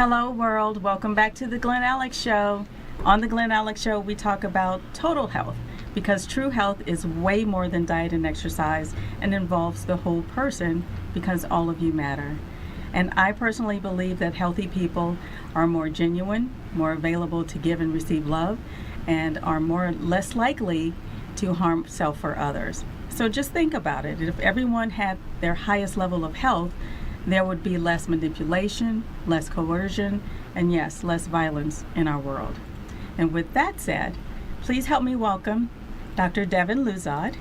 Hello world, welcome back to the Glen Alex Show. On the Glen Alex Show, we talk about total health because true health is way more than diet and exercise and involves the whole person because all of you matter. And I personally believe that healthy people are more genuine, more available to give and receive love, and are less likely to harm self or others. So just think about it. If everyone had their highest level of health, there would be less manipulation, less coercion, and yes, less violence in our world. And with that said, please help me welcome Dr. Devin Luzod.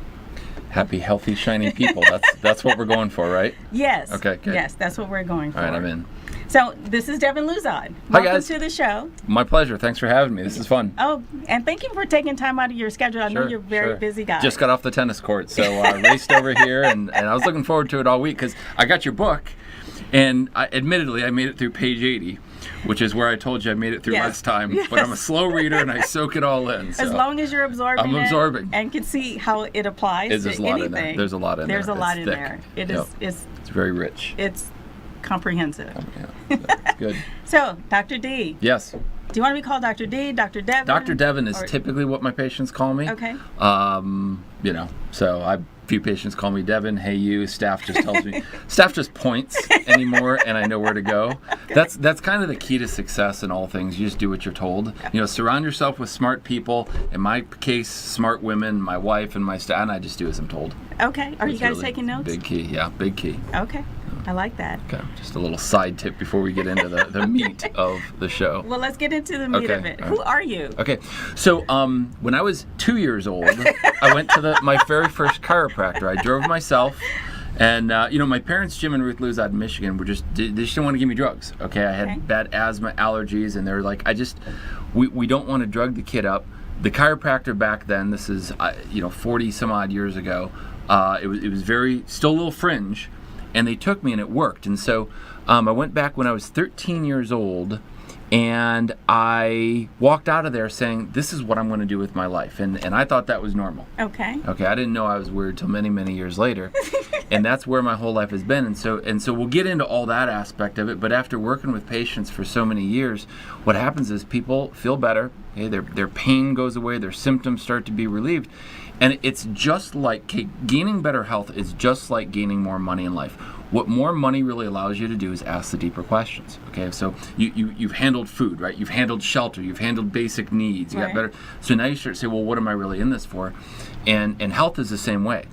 Happy, healthy, shiny people. That's what we're going for, right? Yes. Okay, good. Yes, that's what we're going for. All right, I'm in. So this is Devin Luzod. Hi, guys. Welcome to the show. My pleasure. Thanks for having me. This is fun. Oh, and thank you for taking time out of your schedule. I know you're a very busy guy. Just got off the tennis court, so I raced over here, and I was looking forward to it all week because I got your book, and admittedly, I made it through page 80. Which is where I told you I made it through last time. Yes. But I'm a slow reader and I soak it all in. So. As long as you're absorbing I'm absorbing. it and can see how it applies to anything. There's a lot in there. There's a lot in there. It's very rich. It's comprehensive. Yeah, that's good. So, Dr. D. Yes. Do you want to be called Dr. D, Dr. Devin? Dr. Devin is typically what my patients call me. Okay. So few patients call me Devin. Hey, you. Staff just tells me. Staff just points anymore, and I know where to go. That's kind of the key to success in all things. You just do what you're told. Surround yourself with smart people. In my case, smart women, my wife, and my staff, and I just do as I'm told. Okay. Are you guys really taking notes? Big key. Yeah, big key. Okay. I like that. Okay, just a little side tip before we get into the meat of the show. Well, let's get into the meat of it. Who are you? Okay, so when I was 2 years old, I went to my very first chiropractor. I drove myself, and my parents, Jim and Ruth Luzod in Michigan, they just didn't want to give me drugs. Okay, I had bad asthma, allergies, and they were like, we don't want to drug the kid up. The chiropractor back then, this is 40 some odd years ago, it was still a little fringe. And they took me, and it worked. And so I went back when I was 13 years old, and I walked out of there saying, this is what I'm going to do with my life. And I thought that was normal. Okay. Okay, I didn't know I was weird till many, many years later. And that's where my whole life has been. And so we'll get into all that aspect of it. But after working with patients for so many years, what happens is people feel better. Okay, their pain goes away. Their symptoms start to be relieved. And it's just like gaining better health is just like gaining more money in life. What more money really allows you to do is ask the deeper questions. Okay, so you've handled food, right? You've handled shelter. You've handled basic needs. You got better. So now you start to say, well, what am I really in this for? And health is the same way.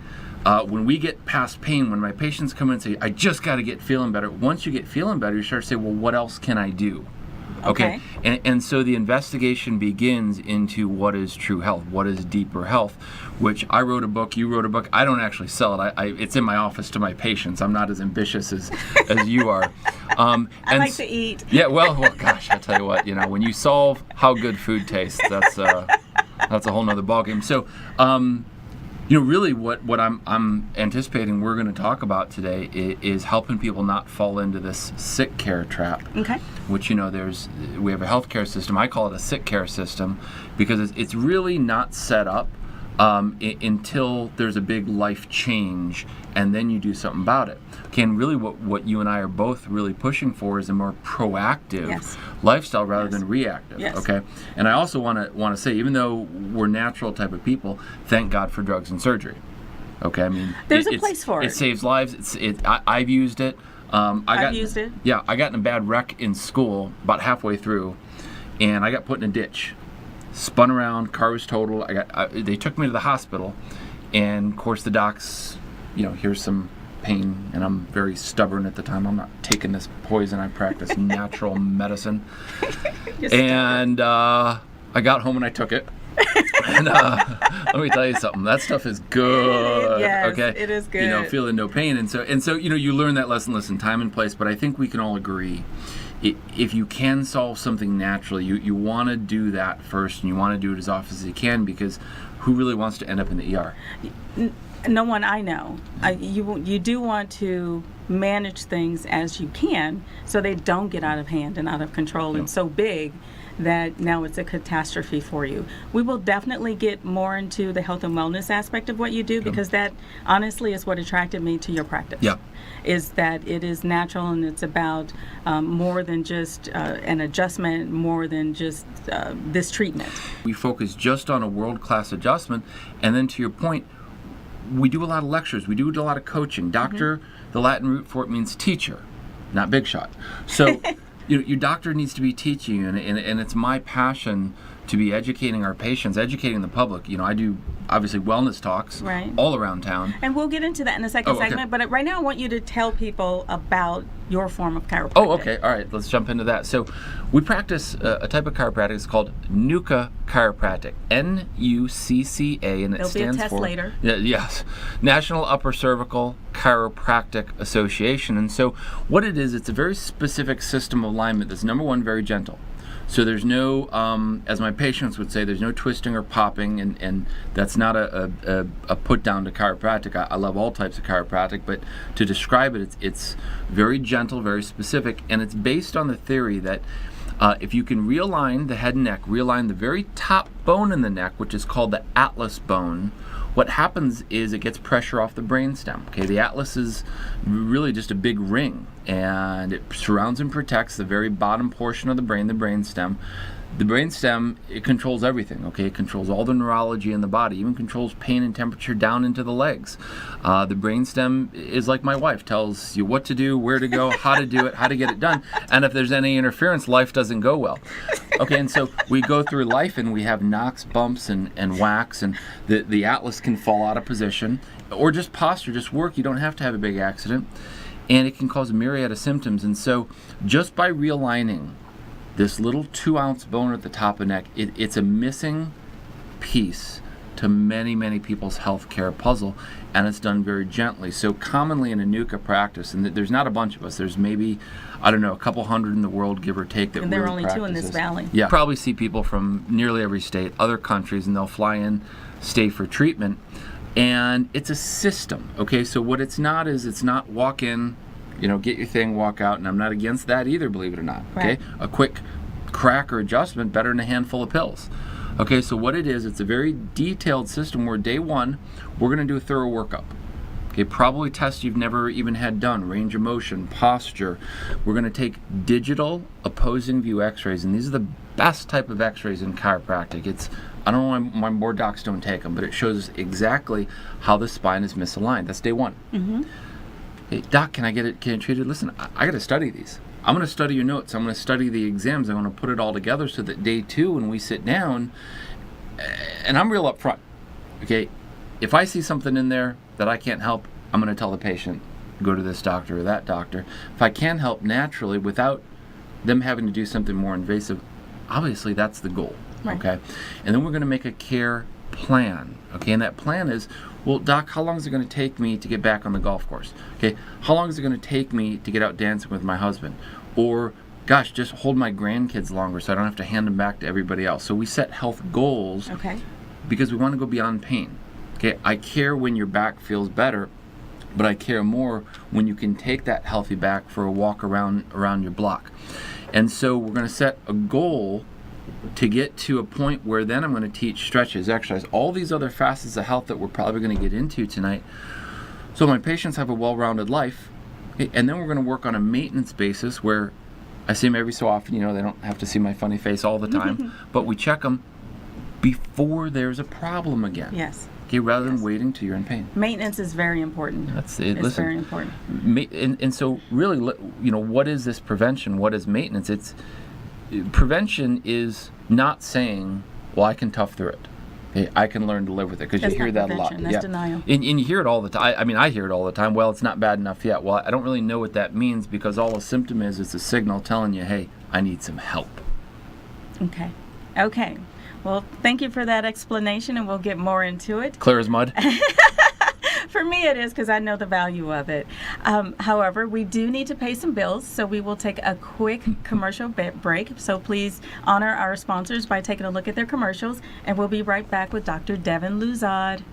When we get past pain, when my patients come in and say, I just got to get feeling better. Once you get feeling better, you start to say, well, what else can I do? Okay. And so the investigation begins into what is true health, what is deeper health, which I wrote a book, you wrote a book. I don't actually sell it. It's in my office to my patients. I'm not as ambitious as you are. I like to eat. Yeah, well, gosh, I tell you what, when you solve how good food tastes, that's a whole nother ballgame. So, really what I'm anticipating we're going to talk about today is helping people not fall into this sick care trap. Okay. Which, we have a healthcare system. I call it a sick care system because it's really not set up until there's a big life change, and then you do something about it. Okay, and really what you and I are both really pushing for is a more proactive lifestyle rather than reactive. Yes. Okay, and I also want to say, even though we're natural type of people, thank God for drugs and surgery. Okay, I mean, there's a place for it. It saves lives. I've used it. I've used it. Yeah, I got in a bad wreck in school about halfway through, and I got put in a ditch. Spun around, car was totaled. They took me to the hospital, and of course the docs, here's some pain, and I'm very stubborn at the time. I'm not taking this poison. I practice natural medicine, and I got home and I took it. And let me tell you something. That stuff is good. Yes, okay, it is good. Feeling no pain, and so you learn that lesson. Listen, time and place. But I think we can all agree. If you can solve something naturally, you want to do that first, and you want to do it as often as you can, because who really wants to end up in the ER? No one I know. You do want to manage things as you can so they don't get out of hand and out of control and so big that now it's a catastrophe for you. We will definitely get more into the health and wellness aspect of what you do because that honestly is what attracted me to your practice. Yeah. Is that it is natural and it's about more than just an adjustment, more than just this treatment. We focus just on a world-class adjustment, and then to your point, we do a lot of lectures, we do a lot of coaching. Doctor, the Latin root for it means teacher, not big shot. So your doctor needs to be teaching you, and it's my passion to be educating our patients, educating the public. I do obviously wellness talks all around town. And we'll get into that in the second segment, but right now I want you to tell people about your form of chiropractic. Oh, okay. All right. Let's jump into that. So we practice a type of chiropractic. It's called NUCCA chiropractic. N-U-C-C-A, and it stands for... There'll be a test later. Yes. National Upper Cervical Chiropractic Association. And so what it is, it's a very specific system of alignment that's, number one, very gentle. So there's no, as my patients would say, there's no twisting or popping, and that's not a put down to chiropractic. I love all types of chiropractic, but to describe it, it's very gentle, very specific, and it's based on the theory that if you can realign the head and neck, realign the very top bone in the neck, which is called the atlas bone, what happens is it gets pressure off the brainstem. Okay, the atlas is really just a big ring, and it surrounds and protects the very bottom portion of the brain, the brainstem. The brainstem, it controls everything, okay? It controls all the neurology in the body, even controls pain and temperature down into the legs. The brainstem is like my wife, tells you what to do, where to go, how to do it, how to get it done. And if there's any interference, life doesn't go well. Okay, and so we go through life and we have knocks, bumps, and whacks, and the atlas can fall out of position, or just posture, just work. You don't have to have a big accident. And it can cause a myriad of symptoms. And so just by realigning this little 2-ounce bone at the top of the neck, it's a missing piece to many, many people's healthcare puzzle, and it's done very gently. So commonly in a NUCCA practice, and there's not a bunch of us, there's maybe, I don't know, a couple hundred in the world, give or take, that and there really are only 2 in this valley. Yeah, probably see people from nearly every state, other countries, and they'll fly in, stay for treatment. And it's a system, okay? So what it's not is, it's not walk in, get your thing, walk out, and I'm not against that either, believe it or not, okay? Right. A quick crack or adjustment, better than a handful of pills. Okay, so what it is, it's a very detailed system where day one, we're gonna do a thorough workup. Okay, probably tests you've never even had done, range of motion, posture. We're gonna take digital opposing view x-rays, and these are the best type of x-rays in chiropractic. I don't know why more docs don't take them, but it shows exactly how the spine is misaligned. That's day one. Hey, doc, can I get it treated? Listen, I got to study these. I'm going to study your notes. I'm going to study the exams. I'm going to put it all together so that day two, when we sit down, and I'm real upfront. Okay, if I see something in there that I can't help, I'm going to tell the patient, go to this doctor or that doctor. If I can help naturally without them having to do something more invasive, obviously that's the goal. Right. Okay, and then we're going to make a care plan. Okay, and that plan is, well, doc, how long is it going to take me to get back on the golf course? Okay, how long is it going to take me to get out dancing with my husband? Or, gosh, just hold my grandkids longer so I don't have to hand them back to everybody else. So we set health goals because we want to go beyond pain. Okay, I care when your back feels better, but I care more when you can take that healthy back for a walk around your block. And so we're going to set a goal to get to a point where then I'm going to teach stretches, exercise, all these other facets of health that we're probably going to get into tonight. So my patients have a well-rounded life, and then we're going to work on a maintenance basis where I see them every so often. They don't have to see my funny face all the time, but we check them before there's a problem again. Yes. Okay, rather than waiting till you're in pain. Maintenance is very important. That's it. It's very important. And so really, what is this prevention? What is maintenance? Prevention is not saying, well, I can tough through it. Okay, I can learn to live with it, because you hear that a lot. That's denial. And you hear it all the time. I mean, I hear it all the time. Well, it's not bad enough yet. Well, I don't really know what that means, because all a symptom is, it's a signal telling you, hey, I need some help. Okay. Well, thank you for that explanation, and we'll get more into it. Clear as mud? For me it is, because I know the value of it. However, we do need to pay some bills, so we will take a quick commercial break. So please honor our sponsors by taking a look at their commercials, and we'll be right back with Dr. Devin Luzod.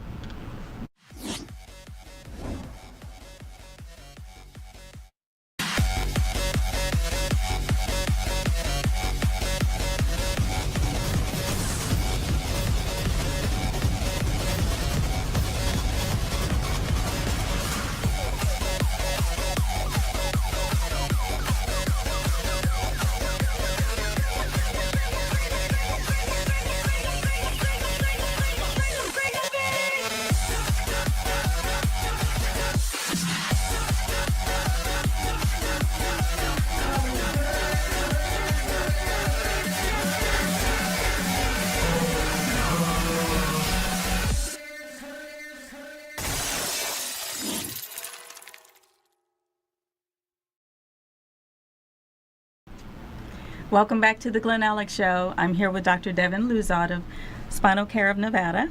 Welcome back to the Glen Alex Show. I'm here with Dr. Devin Luzod of Spinal Care of Nevada.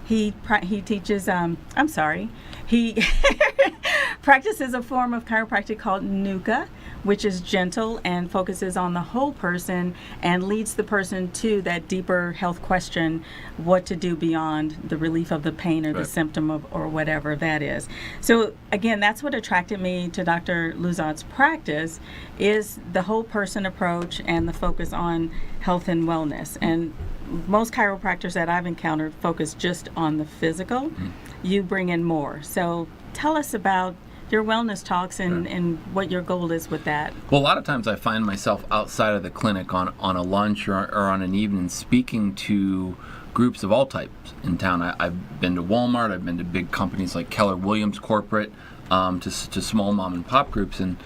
He teaches, he practices a form of chiropractic called NUCA, which is gentle and focuses on the whole person and leads the person to that deeper health question, what to do beyond the relief of the pain or the symptom of, or whatever that is. So again, that's what attracted me to Dr. Luzod's practice, is the whole person approach and the focus on health and wellness. And most chiropractors that I've encountered focus just on the physical. You bring in more. So tell us about your wellness talks and what your goal is with that. Well, a lot of times I find myself outside of the clinic on a lunch or on an evening speaking to groups of all types in town. I've been to Walmart, I've been to big companies like Keller Williams corporate, to small mom and pop groups and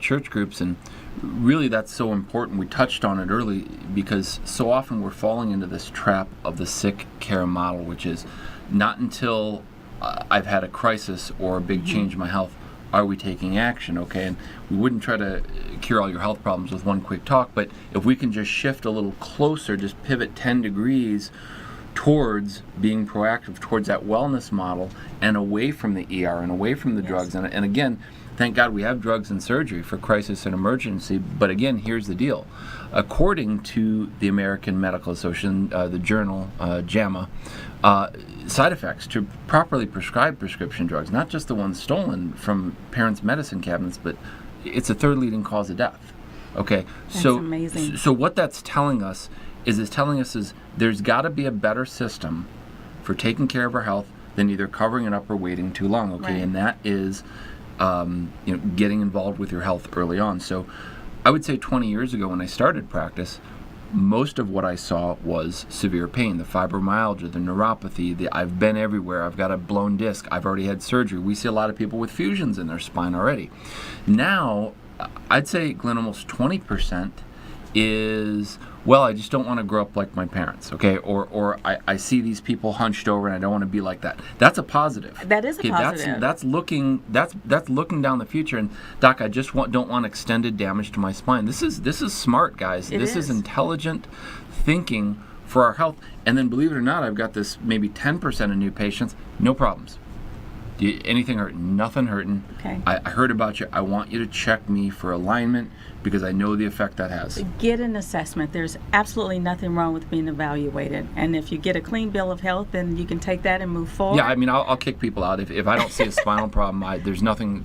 church groups, and really that's so important. We touched on it early because so often we're falling into this trap of the sick care model, which is not until I've had a crisis or a big change in my health are we taking action, okay? And we wouldn't try to cure all your health problems with one quick talk, but if we can just shift a little closer, just pivot 10 degrees towards being proactive, towards that wellness model and away from the ER and away from the drugs. And again, thank God we have drugs and surgery for crisis and emergency, but again, here's the deal. According to the American Medical Association, the journal JAMA, side effects to properly prescribe prescription drugs, not just the ones stolen from parents' medicine cabinets, but it's a third leading cause of death. Okay, that's amazing. So what that's telling us is there's got to be a better system for taking care of our health than either covering it up or waiting too long. Okay, right. And that is getting involved with your health early on. So I would say 20 years ago when I started practice, most of what I saw was severe pain, the fibromyalgia, the neuropathy, I've been everywhere, I've got a blown disc, I've already had surgery. We see a lot of people with fusions in their spine already. Now, I'd say, Glenn, almost 20% is, well, I just don't want to grow up like my parents, okay? Or I see these people hunched over and I don't want to be like that. That's a positive. That is a positive. That's looking down the future. And Doc, I just don't want extended damage to my spine. This is smart, guys. This is intelligent thinking for our health. And then, believe it or not, I've got this maybe 10% of new patients, no problems. Anything hurting? Nothing hurting. Okay. I heard about you. I want you to check me for alignment because I know the effect that has. Get an assessment. There's absolutely nothing wrong with being evaluated. And if you get a clean bill of health, then you can take that and move forward. Yeah, I mean, I'll kick people out. If I don't see a spinal problem, if there's nothing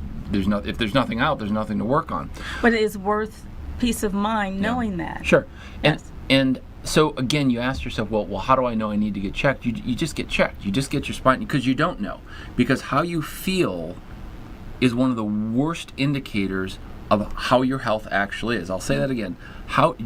out, there's nothing to work on. But it is worth peace of mind knowing that. Sure. Yes. And so again, you ask yourself, well, how do I know I need to get checked? You just get checked. You just get your spine, because you don't know. Because how you feel is one of the worst indicators of how your health actually is. I'll say that again.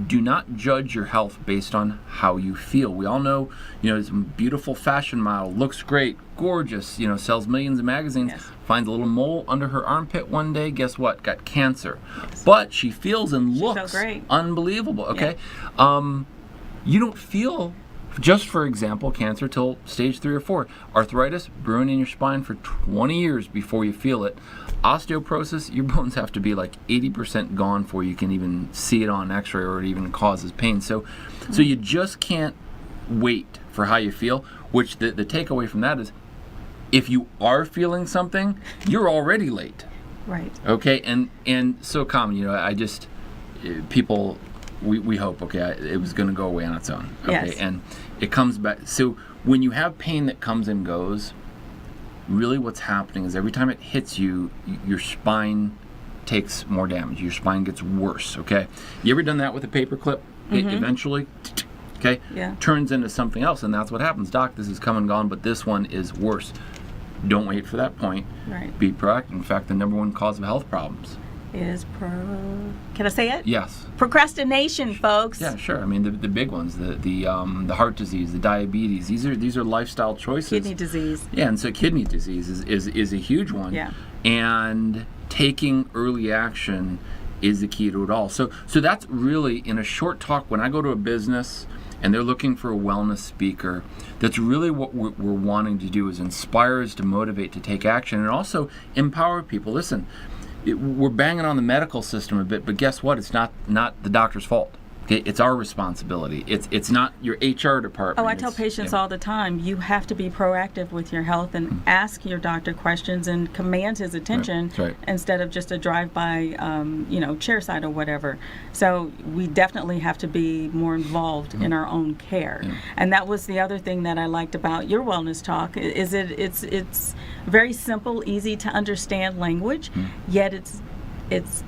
Do not judge your health based on how you feel. We all know, this beautiful fashion model, looks great, gorgeous, sells millions of magazines, finds a little mole under her armpit one day, guess what? Got cancer. Yes. But she feels and She looks felt great. unbelievable, okay? Yeah. You don't feel, just for example, cancer till stage 3 or 4. Arthritis, brewing in your spine for 20 years before you feel it. Osteoporosis, your bones have to be like 80% gone before you can even see it on x-ray or it even causes pain. So you just can't wait for how you feel, which the takeaway from that is, if you are feeling something, you're already late. Right. Okay, and so common, people, we hope, it was going to go away on its own. Okay, Yes. And it comes back. So when you have pain that comes and goes, really what's happening is every time it hits you, your spine takes more damage. Your spine gets worse, okay? You ever done that with a paper clip? It eventually, turns into something else, and that's what happens. Doc, this is come and gone, but this one is worse. Don't wait for that point. Right. Be proactive. In fact, the number one cause of health problems Is can I say it? Yes. Procrastination, folks. Yeah, sure. I mean, the big ones, the heart disease, the diabetes. These are lifestyle choices. Kidney disease. Yeah, and so kidney disease is a huge one. Yeah. And taking early action is the key to it all. So that's really, in a short talk, when I go to a business and they're looking for a wellness speaker, that's really what we're wanting to do, is inspire us, to motivate, to take action, and also empower people. Listen, we're banging on the medical system a bit, but guess what? It's not the doctor's fault. Okay, it's our responsibility. It's not your HR department. Oh, I tell patients all the time, you have to be proactive with your health and ask your doctor questions and command his attention instead of just a drive-by, chairside or whatever. So we definitely have to be more involved in our own care. And that was the other thing that I liked about your wellness talk, is it's very simple, easy to understand language, yet it's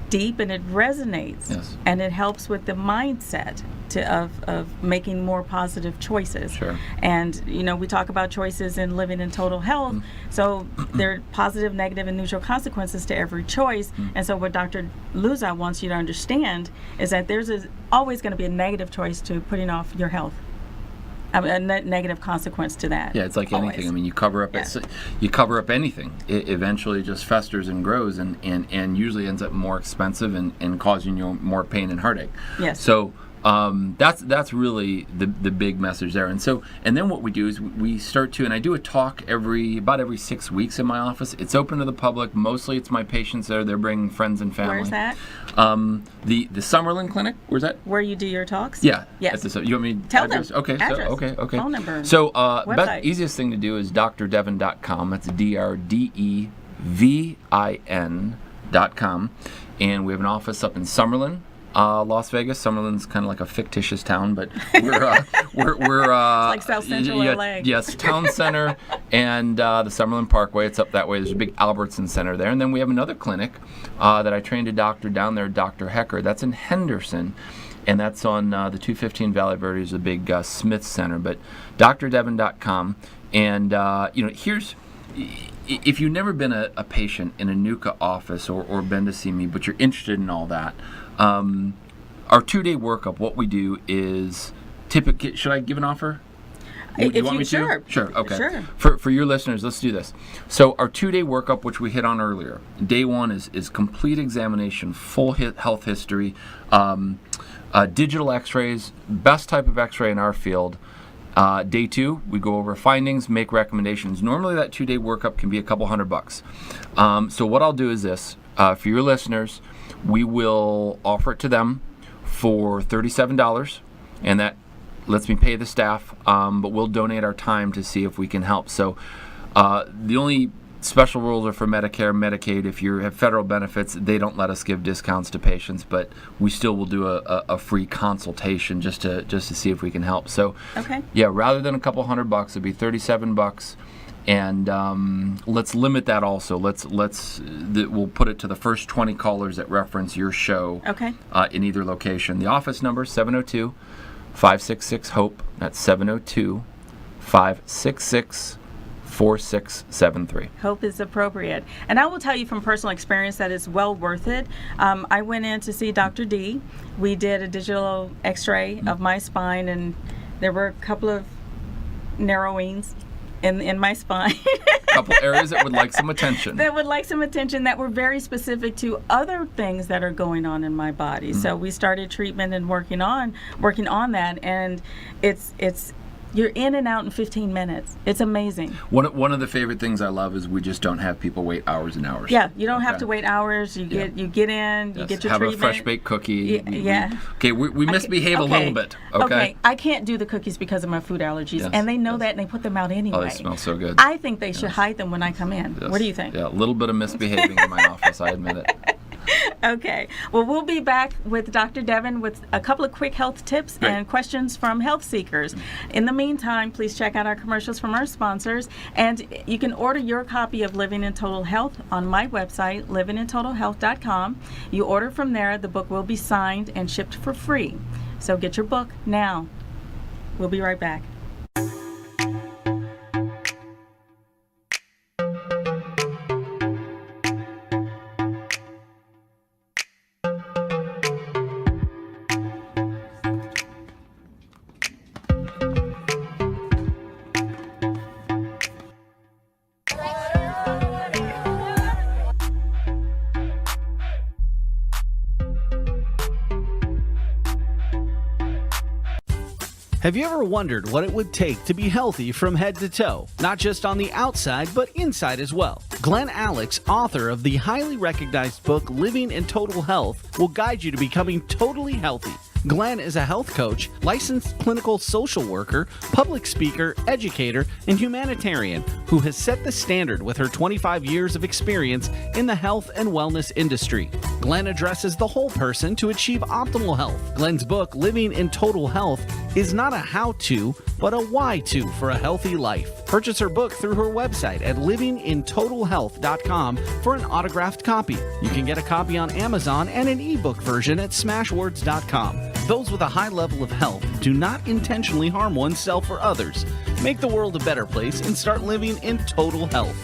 deep and it resonates, and it helps with the mindset of making more positive choices. And we talk about choices in living in total health, so there are positive, negative, and neutral consequences to every choice. And so what Dr. Luzod wants you to understand is that there's always going to be a negative choice to putting off your health. A negative consequence to that. Yeah, it's like anything. I mean, you cover up you cover up anything. It eventually just festers and grows, and usually ends up more expensive and causing you more pain and heartache. Yes. So that's really the big message there. And then what we do is we start to, and I do a talk about every 6 weeks in my office. It's open to the public. Mostly it's my patients there. They're bringing friends and family. Where's that? The Summerlin Clinic. Where's that? Where you do your talks? Yeah. Yes. You want me to tell address? them? Okay. Address. So, okay. Phone number. So website. Easiest thing to do is drdevin.com. That's DRDEVIN.com, and we have an office up in Summerlin, Las Vegas. Summerlin's kind of like a fictitious town, but we're it's like South Central LA. Yes, town center and the Summerlin Parkway. It's up that way. There's a big Albertson Center there, and then we have another clinic that I trained a doctor down there, Dr. Hecker. That's in Henderson, and that's on the 215 Valley Verde. Is a big Smith Center, but drdevin.com, and here's. If you've never been a patient in a NUCA office or been to see me, but you're interested in all that, our 2-day workup, what we do is typically, should I give an offer? If you want me sure. to? Sure, okay. Sure. For your listeners, let's do this. So our 2-day workup, which we hit on earlier, day 1 is complete examination, full health history, digital x-rays, best type of x-ray in our field. Day 2, we go over findings, make recommendations. Normally that 2-day workup can be a couple $100. So what I'll do is this, for your listeners, we will offer it to them for $37, and that lets me pay the staff, but we'll donate our time to see if we can help. So the only special rules are for Medicare, Medicaid. If you have federal benefits, they don't let us give discounts to patients, but we still will do a free consultation just to see if we can help. So, rather than a couple $100, it'd be $37, and let's limit that also. We'll put it to the first 20 callers that reference your show. In either location. The office number 702-566-HOPE. That's 702-566-4673. Hope is appropriate. And I will tell you from personal experience that it's well worth it. I went in to see Dr. D. We did a digital x-ray of my spine, and there were a couple of narrowings in my spine. A couple areas that would like some attention. That were very specific to other things that are going on in my body. So we started treatment and working on that, and it's you're in and out in 15 minutes. It's amazing. One of the favorite things I love is we just don't have people wait hours and hours. Yeah, you don't have to wait hours. You get in, you get your have treatment. A fresh baked cookie. We misbehave a little bit. Okay, I can't do the cookies because of my food allergies, and they know that, and they put them out anyway. Oh, they smell so good. I think they should hide them when I come in. What do you think? Yeah, a little bit of misbehaving in my office, I admit it. Okay. Well, we'll be back with Dr. Devin with a couple of quick health tips and questions from health seekers. In the meantime, please check out our commercials from our sponsors, and you can order your copy of Living in Total Health on my website, livingintotalhealth.com. You order from there, the book will be signed and shipped for free. So get your book now. We'll be right back. Have you ever wondered what it would take to be healthy from head to toe? Not just on the outside, but inside as well. Glen Alex, author of the highly recognized book Living in Total Health, will guide you to becoming totally healthy. Glen is a health coach, licensed clinical social worker, public speaker, educator, and humanitarian who has set the standard with her 25 years of experience in the health and wellness industry. Glen addresses the whole person to achieve optimal health. Glen's book, Living in Total Health, is not a how-to, but a why-to for a healthy life. Purchase her book through her website at livingintotalhealth.com for an autographed copy. You can get a copy on Amazon and an ebook version at smashwords.com. Those with a high level of health do not intentionally harm oneself or others. Make the world a better place and start living in total health.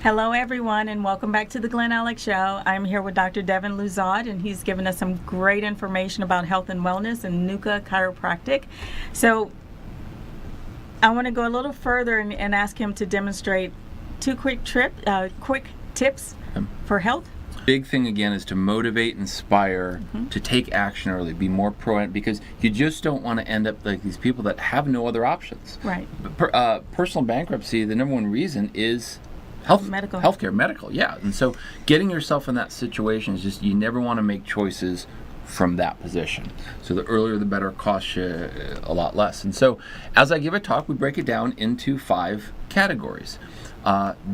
Hello, everyone, and welcome back to the Glen Alex Show. I'm here with Dr. Devin Luzod, and he's given us some great information about health and wellness and NUCA chiropractic. So I want to go a little further and ask him to demonstrate two quick tips for health. Big thing again is to motivate, inspire, to take action early, be more proactive, because you just don't want to end up like these people that have no other options. Right. Personal bankruptcy, the number one reason is healthcare, medical, yeah. And so getting yourself in that situation is just, you never want to make choices from that position. So the earlier the better, costs you a lot less. And so as I give a talk, we break it down into 5 categories.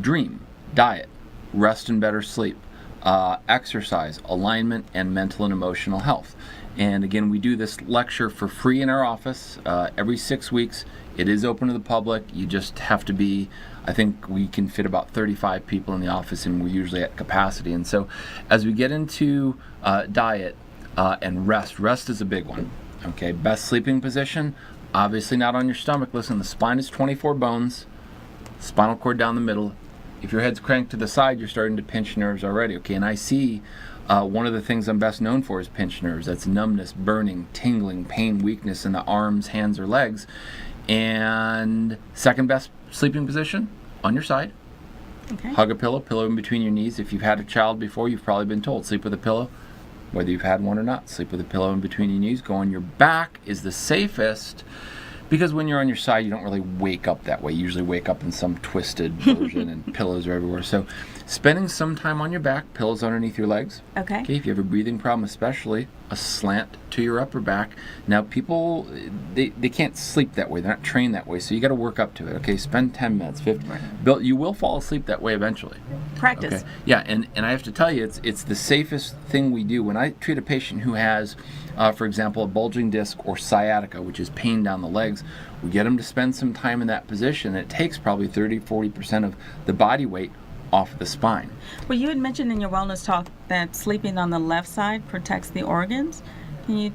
Dream, diet, rest and better sleep, exercise, alignment, and mental and emotional health. And again, we do this lecture for free in our office every 6 weeks. It is open to the public. You just have to be, I think we can fit about 35 people in the office, and we're usually at capacity. And so as we get into diet and rest is a big one. Okay, best sleeping position, obviously not on your stomach. Listen, the spine is 24 bones, spinal cord down the middle. If your head's cranked to the side, you're starting to pinch nerves already. Okay, and I see one of the things I'm best known for is pinch nerves. That's numbness, burning, tingling, pain, weakness in the arms, hands, or legs. And second best sleeping position, on your side. Okay. Hug a pillow in between your knees. If you've had a child before, you've probably been told, sleep with a pillow. Whether you've had one or not, sleep with a pillow in between your knees. Go on your back is the safest, because when you're on your side, you don't really wake up that way. You usually wake up in some twisted version and pillows are everywhere. So spending some time on your back, pillows underneath your legs. Okay. If you have a breathing problem, especially a slant to your upper back. Now people, they can't sleep that way. They're not trained that way. So you got to work up to it. Okay, spend 10 minutes, 15. Right. You will fall asleep that way eventually. Practice. Okay. Yeah, and I have to tell you, it's the safest thing we do. When I treat a patient who has, for example, a bulging disc or sciatica, which is pain down the legs, we get them to spend some time in that position. It takes probably 30-40% of the body weight off the spine. Well, you had mentioned in your wellness talk that sleeping on the left side protects the organs. Can you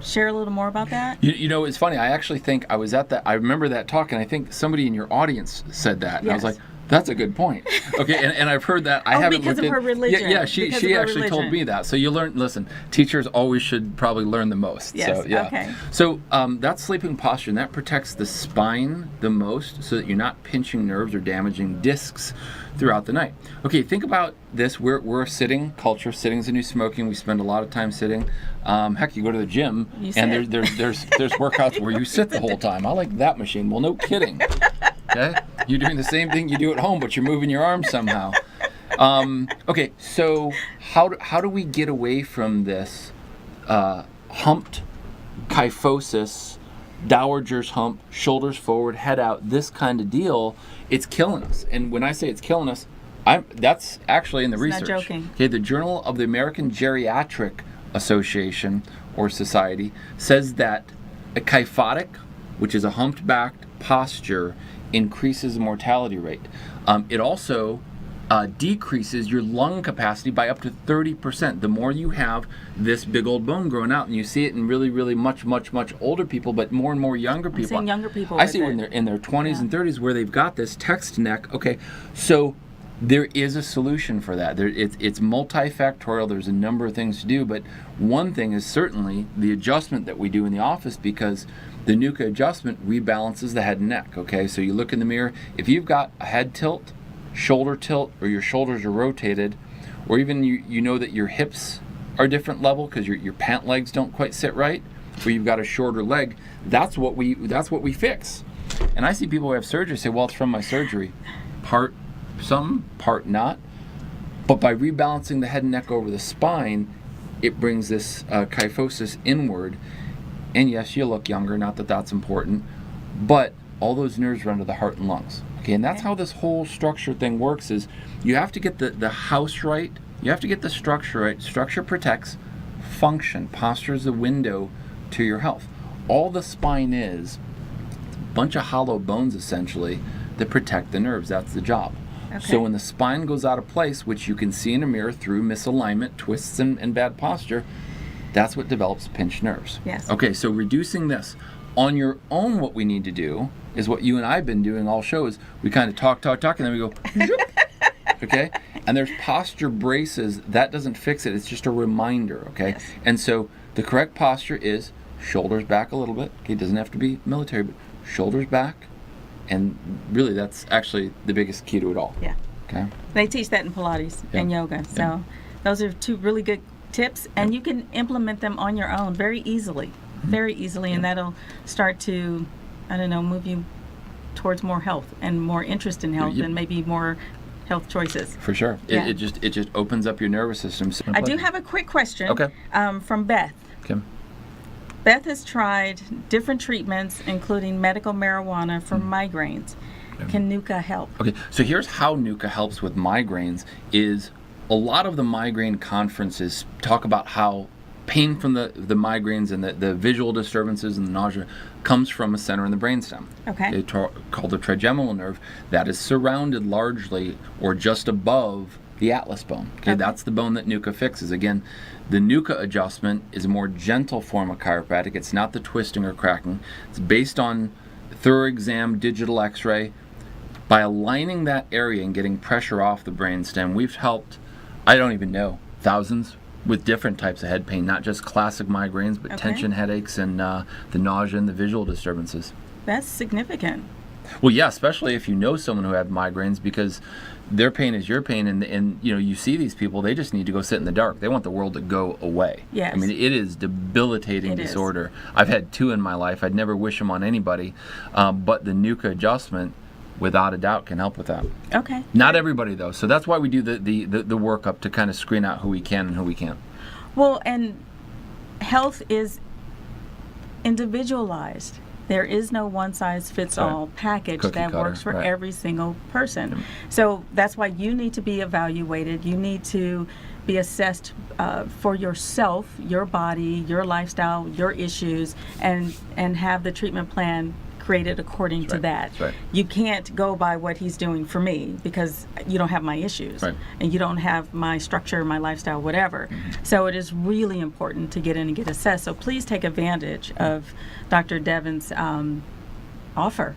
share a little more about that? You know, it's funny. I actually think I remember that talk, and I think somebody in your audience said that. And yes. I was like, that's a good point. Okay, and I've heard that. I haven't because looked of her religion. Yeah, she actually told me that. So you learn. Listen, teachers always should probably learn the most. Yes. So, yeah. Okay. So that sleeping posture, and that protects the spine the most, so that you're not pinching nerves or damaging discs throughout the night. Okay, think about this. We're a sitting culture. Sitting's the new smoking. We spend a lot of time sitting. Heck, you go to the gym, and there's workouts where you sit the whole time. I like that machine. Well, no kidding. Okay, you're doing the same thing you do at home, but you're moving your arms somehow. Okay, so how do we get away from this humped kyphosis, dowager's hump, shoulders forward, head out, this kind of deal? It's killing us. And when I say it's killing us, that's actually in the research. Not joking. Okay, the Journal of the American Geriatric Association or Society says that a kyphotic, which is a humped-backed posture, increases the mortality rate. It also decreases your lung capacity by up to 30%. The more you have this big old bone growing out, and you see it in really, really much older people, but more and more younger people. I'm seeing younger people. I see when they're in their 20s and 30s where they've got this text neck. Okay, so there is a solution for that. It's multifactorial. There's a number of things to do, but one thing is certainly the adjustment that we do in the office, because the NUCA adjustment rebalances the head and neck. Okay, so you look in the mirror. If you've got a head tilt, shoulder tilt, or your shoulders are rotated, or even you know that your hips are different level because your pant legs don't quite sit right, or you've got a shorter leg, that's what we fix. And I see people who have surgery say, well, it's from my surgery. Part some, part not. But by rebalancing the head and neck over the spine, it brings this kyphosis inward. And yes, you look younger, not that that's important, but all those nerves run to the heart and lungs. Okay, and that's how this whole structure thing works is you have to get the house right, you have to get the structure right. Structure protects, function, posture is the window to your health. All the spine is a bunch of hollow bones essentially that protect the nerves. That's the job. Okay. So when the spine goes out of place, which you can see in a mirror through misalignment, twists, and bad posture, that's what develops pinched nerves. Yes. Okay, so reducing this. On your own, what we need to do is what you and I have been doing all shows. We kind of talk, and then we go, zoop. Okay? And there's posture braces. That doesn't fix it. It's just a reminder, okay? Yes. And so the correct posture is shoulders back a little bit. Okay, it doesn't have to be military, but shoulders back. And really, that's actually the biggest key to it all. Yeah. Okay? They teach that in Pilates and yoga. So those are two really good tips, and you can implement them on your own very easily. Very easily, and that'll start to, I don't know, move you towards more health and more interest in health and maybe more health choices. For sure. Yeah. It just opens up your nervous system. I do have a quick question. Okay. From Beth. Okay. Beth has tried different treatments, including medical marijuana for migraines. Can NUCA help? Okay, so here's how NUCA helps with migraines is a lot of the migraine conferences talk about how pain from the migraines and the visual disturbances and the nausea comes from a center in the brainstem. Okay. Called the trigeminal nerve that is surrounded largely or just above the atlas bone. Okay, that's the bone that NUCA fixes. Again, the NUCA adjustment is a more gentle form of chiropractic. It's not the twisting or cracking. It's based on thorough exam, digital x-ray. By aligning that area and getting pressure off the brainstem, we've helped, I don't even know, thousands with different types of head pain, not just classic migraines, but tension headaches and the nausea and the visual disturbances. That's significant. Well, yeah, especially if you know someone who had migraines, because their pain is your pain, and you know, you see these people, they just need to go sit in the dark. They want the world to go away. Yes. I mean, it is debilitating disorder. I've had 2 in my life. I'd never wish them on anybody, but the NUCA adjustment, without a doubt, can help with that. Okay. Not everybody, though. So that's why we do the workup to kind of screen out who we can and who we can't. Well, and health is individualized. There is no one-size-fits-all package Cookie that cutter, works for right. every single person. So that's why you need to be evaluated. You need to be assessed for yourself, your body, your lifestyle, your issues, and have the treatment plan created according to that. That's right. You can't go by what he's doing for me because you don't have my issues and you don't have my structure, my lifestyle, whatever. So it is really important to get in and get assessed. So please take advantage of Dr. Devin's offer,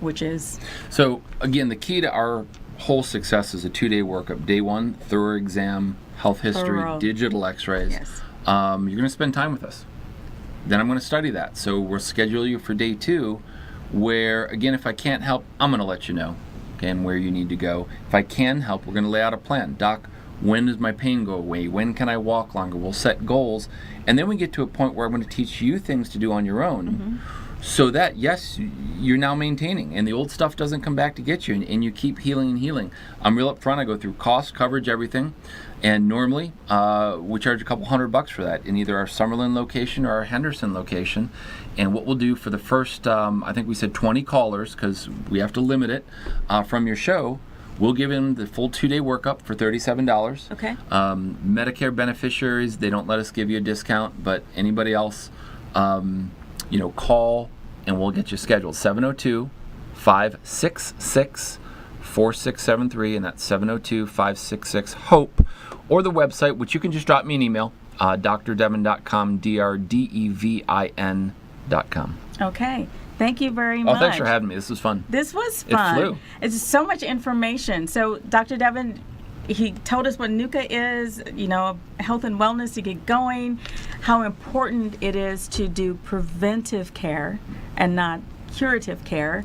which is... So again, the key to our whole success is a 2-day workup. Day 1, thorough exam, health history, digital x-rays. Yes. You're going to spend time with us. Then I'm going to study that. So we'll schedule you for day 2, where, again, if I can't help, I'm going to let you know, okay, and where you need to go. If I can help, we're going to lay out a plan. Doc, when does my pain go away? When can I walk longer? We'll set goals. And then we get to a point where I'm going to teach you things to do on your own, so that, yes, you're now maintaining, and the old stuff doesn't come back to get you, and you keep healing and healing. I'm real upfront. I go through cost, coverage, everything. And normally, we charge a couple $100 for that in either our Summerlin location or our Henderson location. And what we'll do for the first, I think we said 20 callers, because we have to limit it, from your show, we'll give them the full 2-day workup for $37. Okay. Medicare beneficiaries, they don't let us give you a discount, but anybody else, call and we'll get you scheduled. 702-566-4673, and that's 702-566-HOPE, or the website, which you can just drop me an email, drdevin.com, DRDEVIN.com. Okay. Thank you very much. Oh, thanks for having me. This was fun. This was fun. It flew. It's so much information. So Dr. Devin, he told us what NUCA is, health and wellness to get going, how important it is to do preventive care and not curative care,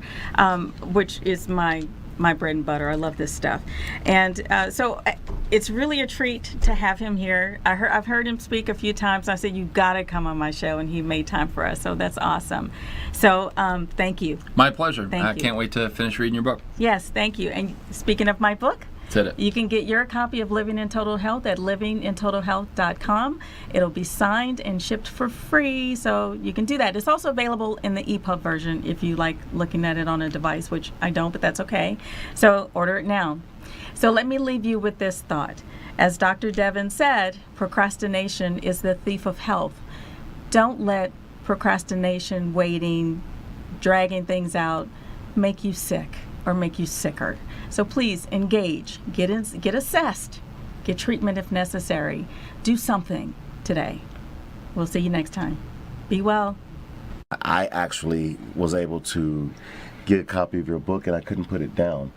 which is my bread and butter. I love this stuff. And so it's really a treat to have him here. I've heard him speak a few times. I said, you've got to come on my show, and he made time for us. So that's awesome. So thank you. My pleasure. Thank I you. can't wait to finish reading your book. Yes, thank you. And speaking of my book, Said it. You can get your copy of Living in Total Health at livingintotalhealth.com. It'll be signed and shipped for free, so you can do that. It's also available in the EPUB version if you like looking at it on a device, which I don't, but that's okay. So order it now. So let me leave you with this thought. As Dr. Devin said, procrastination is the thief of health. Don't let procrastination, waiting, dragging things out make you sick or make you sicker. So please engage, get assessed, get treatment if necessary. Do something today. We'll see you next time. Be well. I actually was able to get a copy of your book and I couldn't put it down.